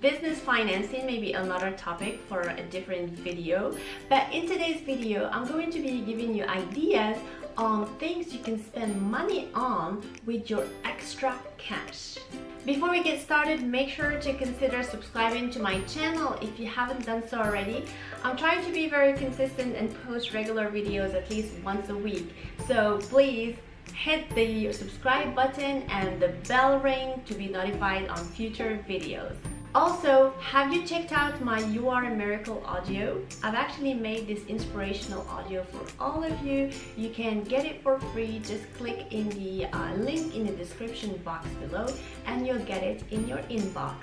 Business financing may be another topic for a different video, but in today's video I'm going to be giving you ideas on things you can spend money on with your extra cash. Before we get started, make sure to consider subscribing to my channel if you haven't done so already. I'm trying to be very consistent and post regular videos at least once a week, so please hit the subscribe button and the bell ring to be notified on future videos. Also, have you checked out my You Are a Miracle audio? I've actually made this inspirational audio for all of you. You can get it for free. Just click in the link in the description box below and you'll get it in your inbox.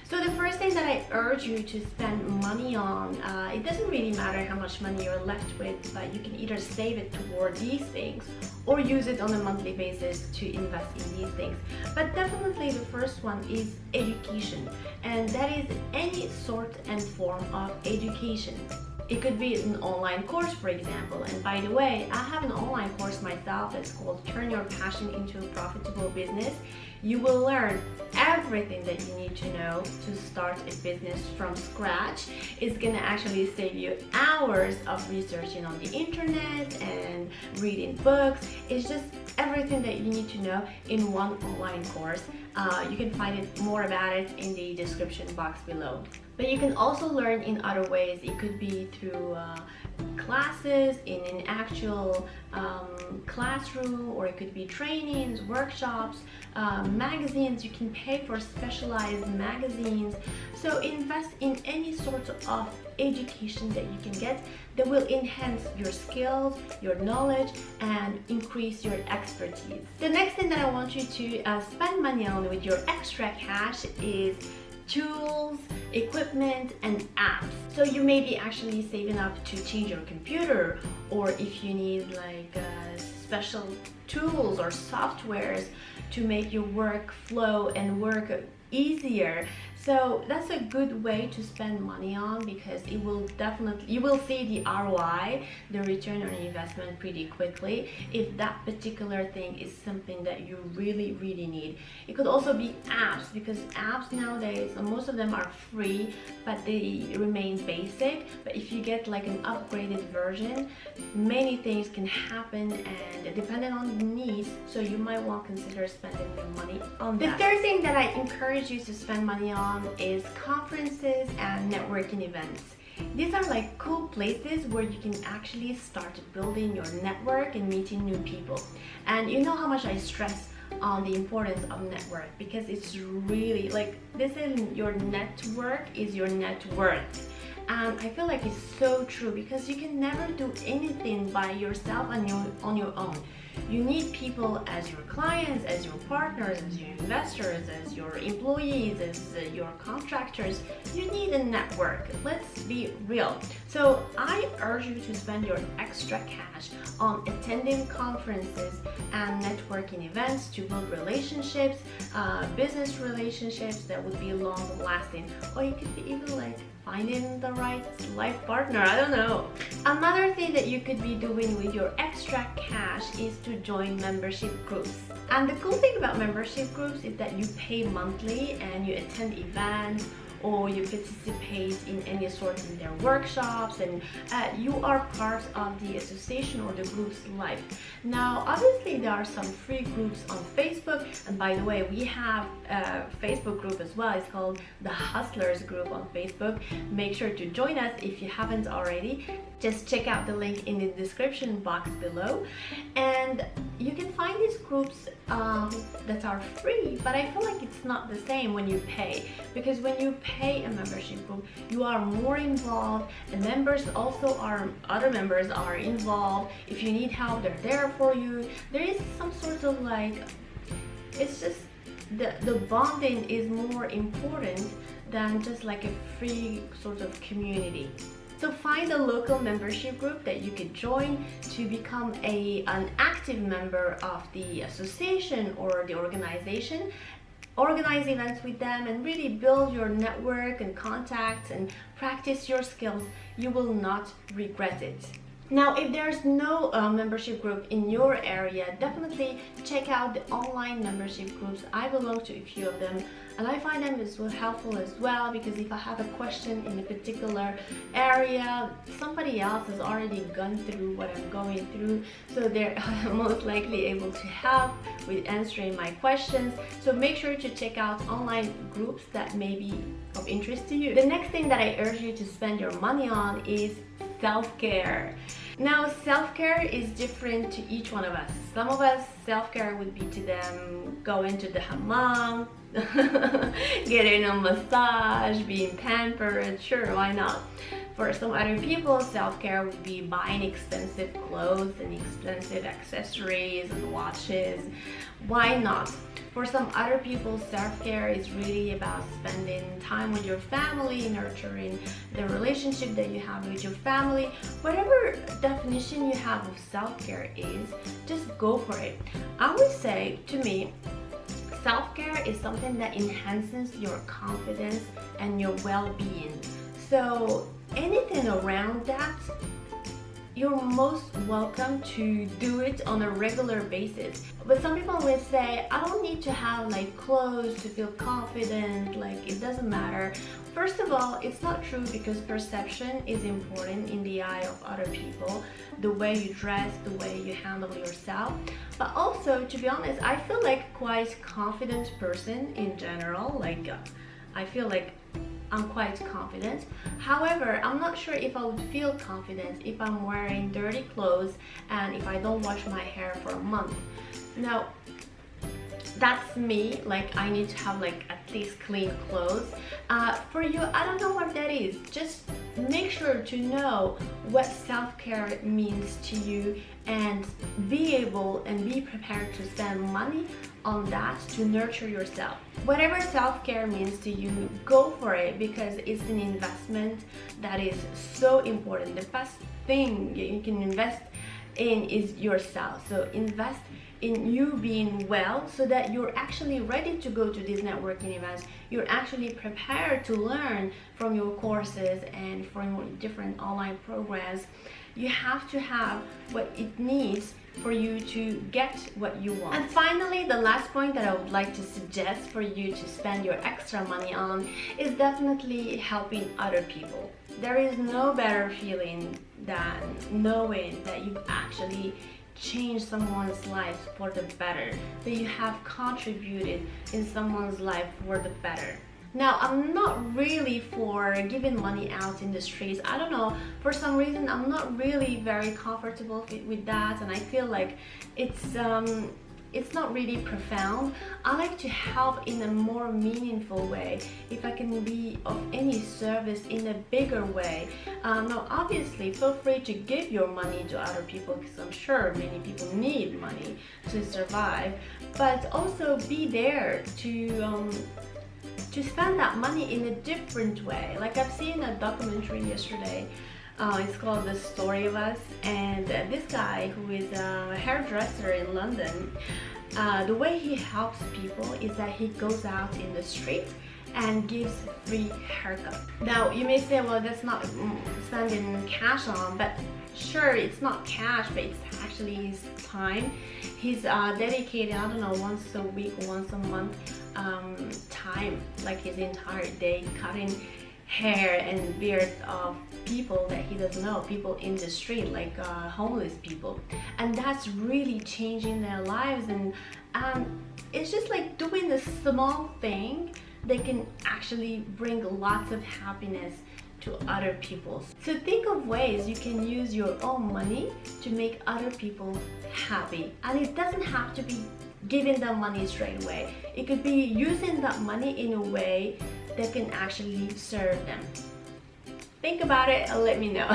So the first thing that I urge you to spend money on, it doesn't really matter how much money you're left with, but you can either save it toward these things or use it on a monthly basis to invest in these things. But definitely the first one is education, and that is any sort and form of education. It could be an online course, for example, and by the way, I have an online course myself that's called Turn Your Passion into a Profitable Business. You will learn everything that you need to know to start a business from scratch. It's gonna actually save you hours of researching on the internet and reading books. It's just everything that you need to know in one online course. You can find more about it in the description box below. But you can also learn in other ways. It could be through classes in an actual classroom, or it could be trainings, workshops, magazines. You can pay for specialized magazines. So invest in any sort of education that you can get that will enhance your skills, your knowledge, and increase your expertise. The next thing that I want you to spend money on with your extra cash is tools, equipment, and apps. So you may be actually saving up to change your computer, or if you need like special tools or softwares to make your work flow and work easier. So that's a good way to spend money on, because it will definitely, you will see the ROI, the return on investment, pretty quickly if that particular thing is something that you really need. It could also be apps, because apps nowadays, most of them are free, but they remain basic. But if you get like an upgraded version, many things can happen, and depending on the needs, so you might want to consider spending your money on that. The third thing that I encourage you to spend money on is conferences and networking events. These are like cool places where you can actually start building your network and meeting new people. And you know how much I stress on the importance of network, because it's really like, this is your network is your net worth. And I feel like it's so true, because you can never do anything by yourself on your own. You need people as your clients, as your partners, as your investors, as your employees, as your contractors. You need a network. Let's be real. So I urge you to spend your extra cash on attending conferences and networking events to build relationships, business relationships that would be long lasting. Or you could be even like finding the right life partner, I don't know. Another thing that you could be doing with your extra cash is to join membership groups. And the cool thing about membership groups is that you pay monthly and you attend events, or you participate in any sort of their workshops, and you are part of the association or the group's life. Now obviously there are some free groups on Facebook, and by the way, we have a Facebook group as well. It's called the Hustlers group on Facebook. Make sure to join us if you haven't already. Just check out the link in the description box below, and you can find these groups that are free, but I feel like it's not the same when you pay, because when you pay a membership group, you are more involved, and other members are involved. If you need help, they're there for you. There is some sort of like, it's just the bonding is more important than just like a free sort of community. So find a local membership group that you could join to become an active member of the association or the organization. Organize events with them and really build your network and contacts and practice your skills. You will not regret it. Now, if there's no membership group in your area, definitely check out the online membership groups. I belong to a few of them, and I find them so helpful as well, because if I have a question in a particular area, somebody else has already gone through what I'm going through, so they're most likely able to help with answering my questions. So make sure to check out online groups that may be of interest to you. The next thing that I urge you to spend your money on is self-care. Now, self-care is different to each one of us. Some of us, self-care would be to them going to the hammam, getting a massage, being pampered, sure, why not? For some other people, self-care would be buying expensive clothes and expensive accessories and watches. Why not? For some other people, self-care is really about spending time with your family, nurturing the relationship that you have with your family. Whatever definition you have of self-care is, just go for it. I would say, to me, self-care is something that enhances your confidence and your well-being. So anything around that, you're most welcome to do it on a regular basis. But some people will say, I don't need to have like clothes to feel confident, like it doesn't matter. First of all, it's not true, because perception is important in the eye of other people. The way you dress, the way you handle yourself. But also, to be honest, I feel like quite confident person in general. Like I feel like I'm quite confident. However, I'm not sure if I would feel confident if I'm wearing dirty clothes and if I don't wash my hair for a month. Now, that's me. Like, I need to have like at least clean clothes. For you, I don't know what that is. Just make sure to know what self-care means to you and be able and be prepared to spend money on that to nurture yourself. Whatever self-care means to you, go for it, because it's an investment that is so important. The best thing you can invest in is yourself. So invest in you being well, so that you're actually ready to go to these networking events. You're actually prepared to learn from your courses and from your different online programs. You have to have what it needs for you to get what you want. And finally, the last point that I would like to suggest for you to spend your extra money on is definitely helping other people. There is no better feeling than knowing that you've actually changed someone's life for the better, that you have contributed in someone's life for the better. Now, I'm not really for giving money out in the streets. I don't know, for some reason I'm not really very comfortable with that, and I feel like it's not really profound. I like to help in a more meaningful way, if I can be of any service in a bigger way. Now, obviously, feel free to give your money to other people, because I'm sure many people need money to survive, but also be there to spend that money in a different way. Like, I've seen a documentary yesterday. It's called The Story of Us, and this guy, who is a hairdresser in London, the way he helps people is that he goes out in the street and gives free haircut. Now, you may say, well, that's not spending cash on, but sure, it's not cash, but it's actually his time. He's dedicated, I don't know, once a week or once a month time, like his entire day, cutting hair and beards of people that he doesn't know, people in the street, like homeless people, and that's really changing their lives. And it's just like doing the small thing that can actually bring lots of happiness to other people. So think of ways you can use your own money to make other people happy, and it doesn't have to be giving them money straight away. It could be using that money in a way that can actually serve them. Think about it and let me know.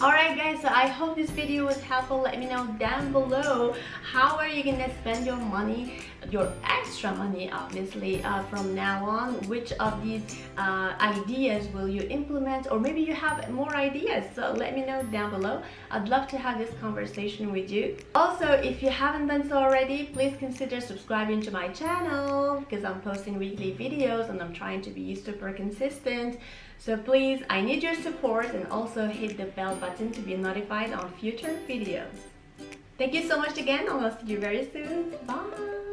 Alright guys, so I hope this video was helpful. Let me know down below, how are you gonna spend your money? your extra money, obviously, from now on. Which of these ideas will you implement, or maybe you have more ideas, so let me know down below. I'd love to have this conversation with you. Also, if you haven't done so already, please consider subscribing to my channel, because I'm posting weekly videos and I'm trying to be super consistent. So please, I need your support, and also hit the bell button to be notified on future videos. Thank you so much again, and I'll see you very soon. Bye!